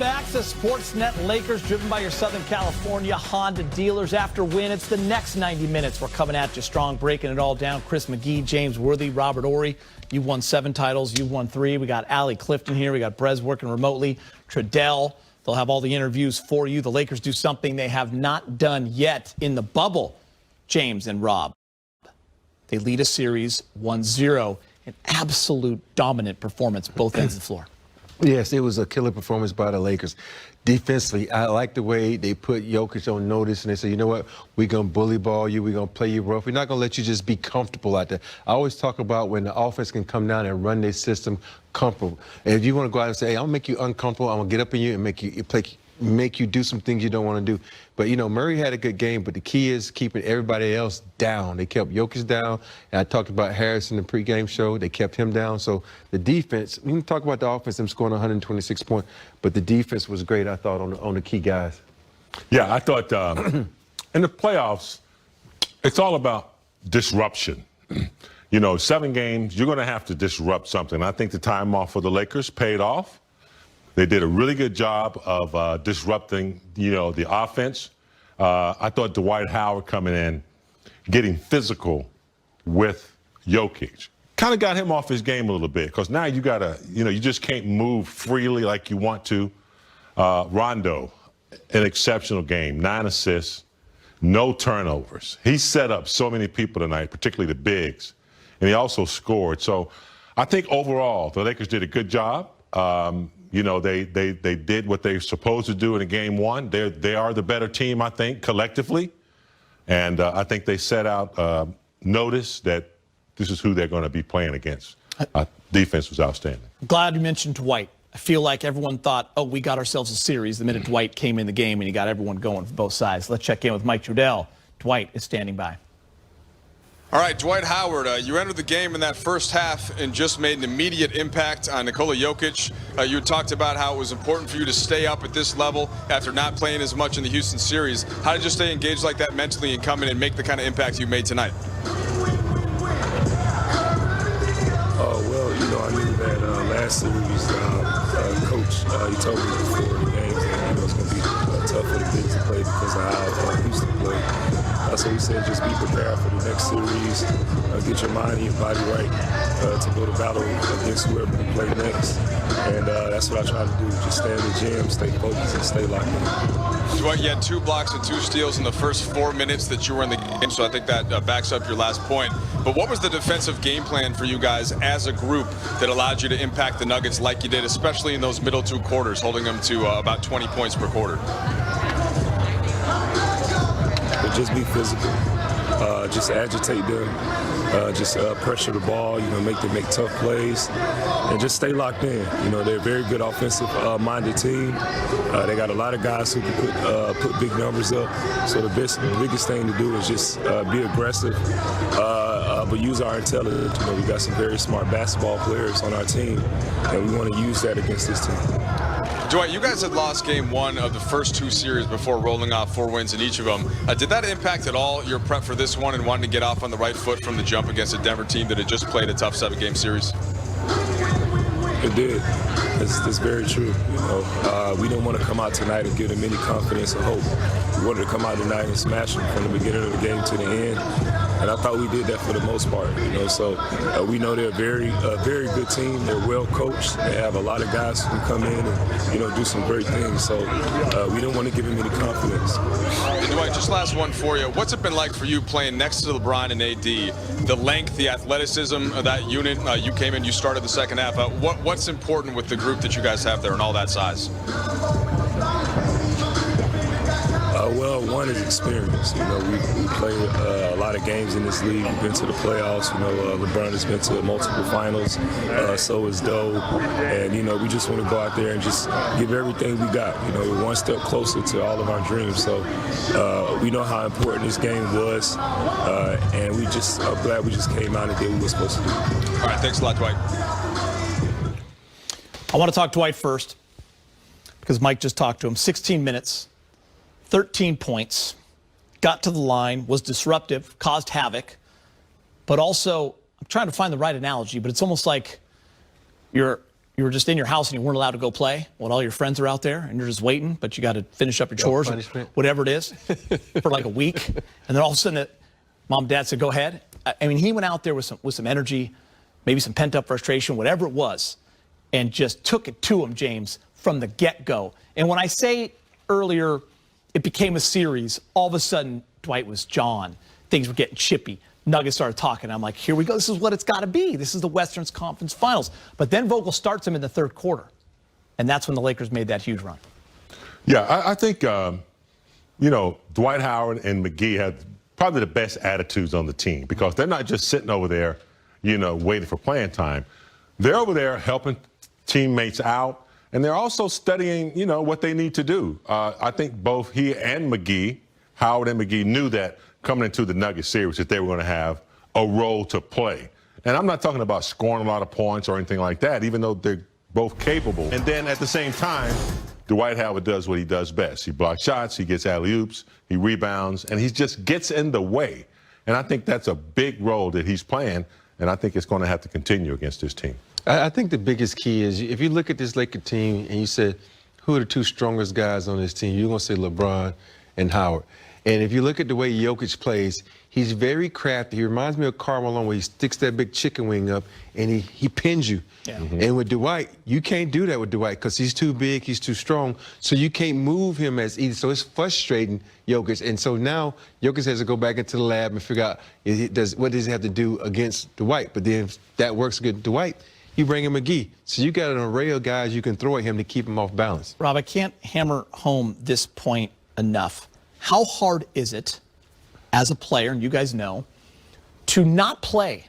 Access Sportsnet Lakers, driven by your Southern California Honda dealers. After win, it's the next 90 minutes. We're coming at you strong, breaking it all down. Chris McGee, James Worthy, Robert Ory. You've won 7 titles. You've won 3. We got Allie Clifton here. We got Brez working remotely. Treadell. They'll have all the interviews for you. The Lakers do something they have not done yet in the bubble. James and Rob. They lead a series 1-0. An absolute dominant performance, both ends of the floor. Yes, it was a killer performance by the Lakers. Defensively, I like the way they put Jokic on notice, and they say, you know what, we're going to bully ball you, we're going to play you rough. We're not going to let you just be comfortable out there. I always talk about when the offense can come down and run their system comfortable. And if you want to go out and say, hey, I'm going to make you uncomfortable, I'm going to get up in you and make you do some things you don't want to do. But, you know, Murray had a good game, but the key is keeping everybody else down. They kept Jokic down, and I talked about Harris in the pregame show. They kept him down. So the defense, we can talk about the offense, them scoring 126 points, but the defense was great, I thought, on the key guys. Yeah, I thought in the playoffs, it's all about disruption. You know, 7 games, you're going to have to disrupt something. I think the time off for the Lakers paid off. They did a really good job of disrupting, you know, the offense. I thought Dwight Howard coming in, getting physical with Jokic, kind of got him off his game a little bit, because now you got to, you know, you just can't move freely like you want to. Rondo, an exceptional game, 9 assists, no turnovers. He set up so many people tonight, particularly the bigs, and he also scored. So I think overall the Lakers did a good job. You know, they did what they were supposed to do in game 1. They are the better team, I think, collectively. And I think they set out notice that this is who they're going to be playing against. Defense was outstanding. Glad you mentioned Dwight. I feel like everyone thought, oh, we got ourselves a series the minute Dwight came in the game, and he got everyone going for both sides. Let's check in with Mike Treadell. Dwight is standing by. All right, Dwight Howard, you entered the game in that first half and just made an immediate impact on Nikola Jokic. You had talked about how it was important for you to stay up at this level after not playing as much in the Houston series. How did you stay engaged like that mentally and come in and make the kind of impact you made tonight? Well, you know, I knew that last series, Coach, he told me before the games that, you know, it's going to be tough for the bigs to play because of how Houston played. So he said just be prepared for the next series, get your mind and your body right to go to battle against whoever we play next. And that's what I try to do, just stay in the gym, stay focused, and stay locked in. Dwight, you had 2 blocks and 2 steals in the first 4 minutes that you were in the game, so I think that backs up your last point. But what was the defensive game plan for you guys as a group that allowed you to impact the Nuggets like you did, especially in those middle 2 quarters, holding them to about 20 points per quarter? Just be physical, just agitate them, just pressure the ball, you know, make them make tough plays, and just stay locked in. You know, they're a very good offensive-minded team. They got a lot of guys who can put big numbers up. So the biggest thing to do is just be aggressive, but use our intelligence. You know, we got some very smart basketball players on our team, and we want to use that against this team. Dwight, you guys had lost game 1 of the first 2 series before rolling off 4 wins in each of them. Did that impact at all your prep for this one and wanting to get off on the right foot from the jump against a Denver team that had just played a tough 7-game series? It did. It's very true. You know, we didn't want to come out tonight and give them any confidence or hope. We wanted to come out tonight and smash them from the beginning of the game to the end. And I thought we did that for the most part. You know, so we know they're a very good team. They're well coached. They have a lot of guys who can come in and, you know, do some great things. So we didn't want to give them any confidence. And Dwight, just last one for you. What's it been like for you playing next to LeBron and AD? The length, the athleticism of that unit. You came in, you started the second half. What's important with the group that you guys have there and all that size? Well, one is experience. You know, we played a lot of games in this league. We've been to the playoffs. You know, LeBron has been to multiple finals. So is Doe. And, you know, we just want to go out there and just give everything we got. You know, we're one step closer to all of our dreams. So we know how important this game was. And we just are glad we just came out and did what we were supposed to do. All right, thanks a lot, Dwight. I want to talk Dwight first because Mike just talked to him. 16 minutes. 13 points, got to the line, was disruptive, caused havoc, but also, I'm trying to find the right analogy, but it's almost like you're You were just in your house and you weren't allowed to go play when all your friends are out there and you're just waiting, but you got to finish up your chores, or whatever it is, for like a week. And then all of a sudden, mom and dad said, go ahead. I mean, he went out there with some energy, maybe some pent-up frustration, whatever it was, and just took it to him, James, from the get-go. And when I say earlier it became a series, all of a sudden Dwight was John. Things were getting chippy. Nuggets started talking. I'm like, here we go. This is what it's got to be. This is the Western Conference Finals. But then Vogel starts him in the third quarter. And that's when the Lakers made that huge run. Yeah, I think, Dwight Howard and McGee had probably the best attitudes on the team because they're not just sitting over there, waiting for playing time. They're over there helping teammates out, and they're also studying, what they need to do. I think both he and McGee, Howard and McGee, knew that coming into the Nuggets series that they were going to have a role to play. And I'm not talking about scoring a lot of points or anything like that, even though they're both capable. And then at the same time, Dwight Howard does what he does best. He blocks shots, he gets alley-oops, he rebounds, and he just gets in the way. And I think that's a big role that he's playing, and I think it's going to have to continue against this team. I think the biggest key is if you look at this Laker team and you said, who are the two strongest guys on this team, you're going to say LeBron and Howard. And if you look at the way Jokic plays, he's very crafty. He reminds me of Karl Malone, where he sticks that big chicken wing up and he pins you. Yeah. And with Dwight, you can't do that with Dwight because he's too big, he's too strong, so you can't move him as easy. So it's frustrating Jokic. And so now Jokic has to go back into the lab and figure out what does he have to do against Dwight. But then if that works against Dwight, you bring in McGee. So you got an array of guys you can throw at him to keep him off balance. Rob, I can't hammer home this point enough. How hard is it as a player, and you guys know, to not play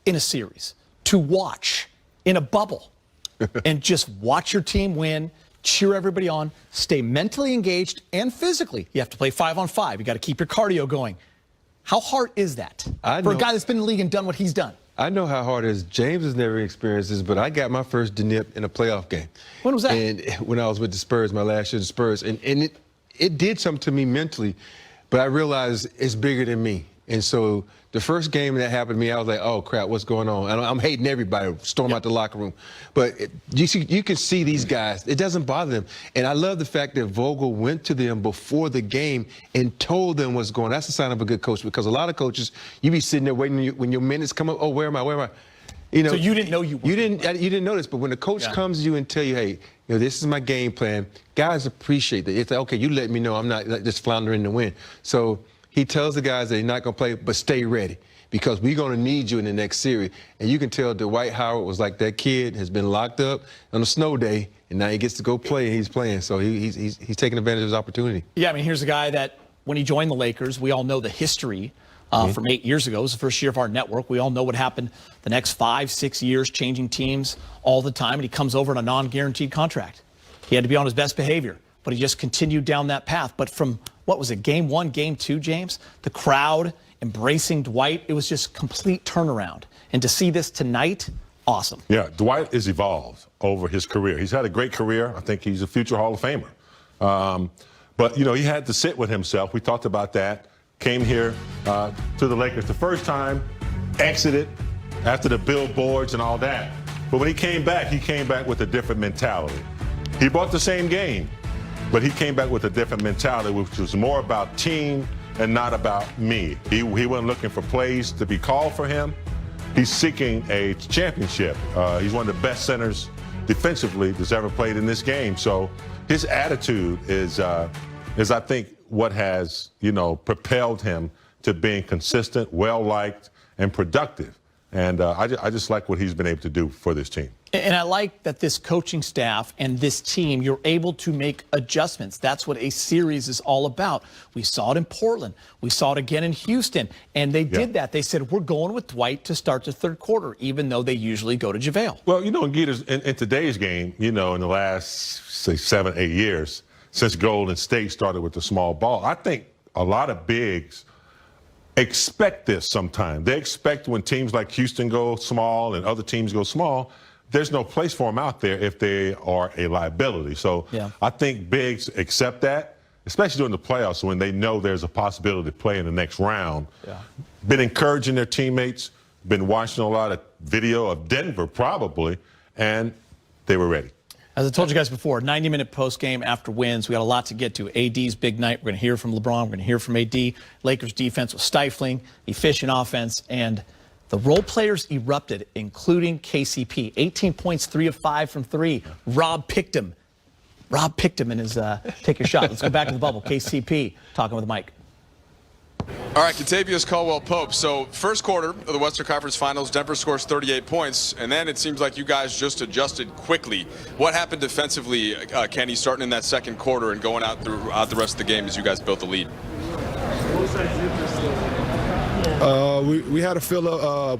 in a series, to watch in a bubble and just watch your team win, cheer everybody on, stay mentally engaged and physically? You have to play 5-on-5. You got to keep your cardio going. How hard is that for a guy that's been in the league and done what he's done? I know how hard it is. James has never experienced this, but I got my first DNP in a playoff game. When was that? And when I was with the Spurs, my last year with the Spurs. And it did something to me mentally, but I realized it's bigger than me. And so the first game that happened to me, I was like, oh, crap, what's going on? I'm hating everybody, storm out the locker room. But you can see these guys. It doesn't bother them. And I love the fact that Vogel went to them before the game and told them what's going on. That's a sign of a good coach, because a lot of coaches, you be sitting there waiting when your minutes come up, oh, where am I? So you didn't know you didn't know this, but when the coach comes to you and tell you, hey, this is my game plan, guys appreciate that. It's like, okay, you let me know I'm not just floundering in the wind. So he tells the guys that he's not going to play, but stay ready because we're going to need you in the next series. And you can tell Dwight Howard was like that kid, has been locked up on a snow day, and now he gets to go play, and he's playing. So he's taking advantage of his opportunity. Yeah, I mean, here's a guy that when he joined the Lakers, we all know the history from 8 years ago. It was the first year of our network. We all know what happened the next 5-6 years, changing teams all the time, and he comes over on a non-guaranteed contract. He had to be on his best behavior, but he just continued down that path. But from, what was it, game 1, game 2, James? The crowd embracing Dwight, it was just complete turnaround. And to see this tonight, awesome. Yeah, Dwight has evolved over his career. He's had a great career. I think he's a future Hall of Famer. But, he had to sit with himself. We talked about that. Came here to the Lakers the first time, exited after the billboards and all that. But when he came back with a different mentality. He brought the same game, but he came back with a different mentality, which was more about team and not about me. He wasn't looking for plays to be called for him. He's seeking a championship. He's one of the best centers defensively that's ever played in this game. So his attitude is I think, what has, propelled him to being consistent, well-liked, and productive. And I just like what he's been able to do for this team. And I like that this coaching staff and this team, you're able to make adjustments. That's what a series is all about. We saw it in Portland. We saw it again in Houston. And they did that. They said, we're going with Dwight to start the third quarter, even though they usually go to JaVale. Well, in today's game, in the last, say, 7-8 years, since Golden State started with the small ball, I think a lot of bigs expect this sometimes. They expect when teams like Houston go small and other teams go small, there's no place for them out there if they are a liability. So I think bigs accept that, especially during the playoffs when they know there's a possibility to play in the next round. Been encouraging their teammates, been watching a lot of video of Denver probably, and they were ready. As I told you guys before, 90-minute post-game after wins. We got a lot to get to. AD's big night. We're going to hear from LeBron. We're going to hear from AD. Lakers defense was stifling, efficient offense, and the role players erupted, including KCP. 18 points, 3 of 5 from 3. Rob picked him. Rob picked him in his take your shot. Let's go back to the bubble. KCP talking with Mike. All right, Kentavious Caldwell-Pope. So first quarter of the Western Conference Finals, Denver scores 38 points, and then it seems like you guys just adjusted quickly. What happened defensively, Kenny, starting in that second quarter and going out throughout the rest of the game as you guys built the lead? We had a feel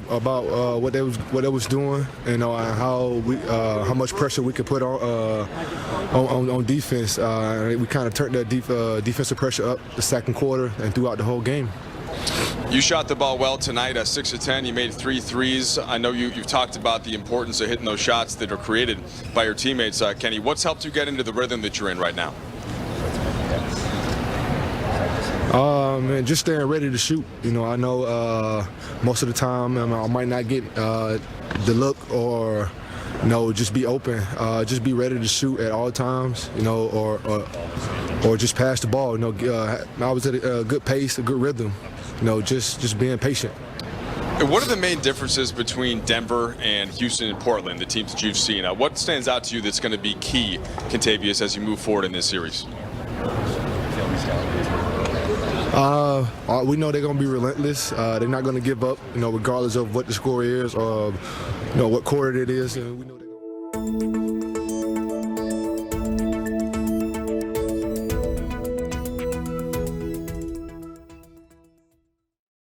about what they was doing, and how much pressure we could put on defense. We kind of turned that defensive pressure up the second quarter and throughout the whole game. You shot the ball well tonight, 6 of 10. You made 3 threes. I know you've talked about the importance of hitting those shots that are created by your teammates. Kenny, what's helped you get into the rhythm that you're in right now? Man, just staying ready to shoot. You know, I know most of the time I might not get the look, or just be open. Just be ready to shoot at all times. Or just pass the ball. I was at a good pace, a good rhythm. Just being patient. And what are the main differences between Denver and Houston and Portland, the teams that you've seen? What stands out to you that's going to be key, Kentavious, as you move forward in this series? We know they're going to be relentless. They're not going to give up, regardless of what the score is or what quarter it is. We know they're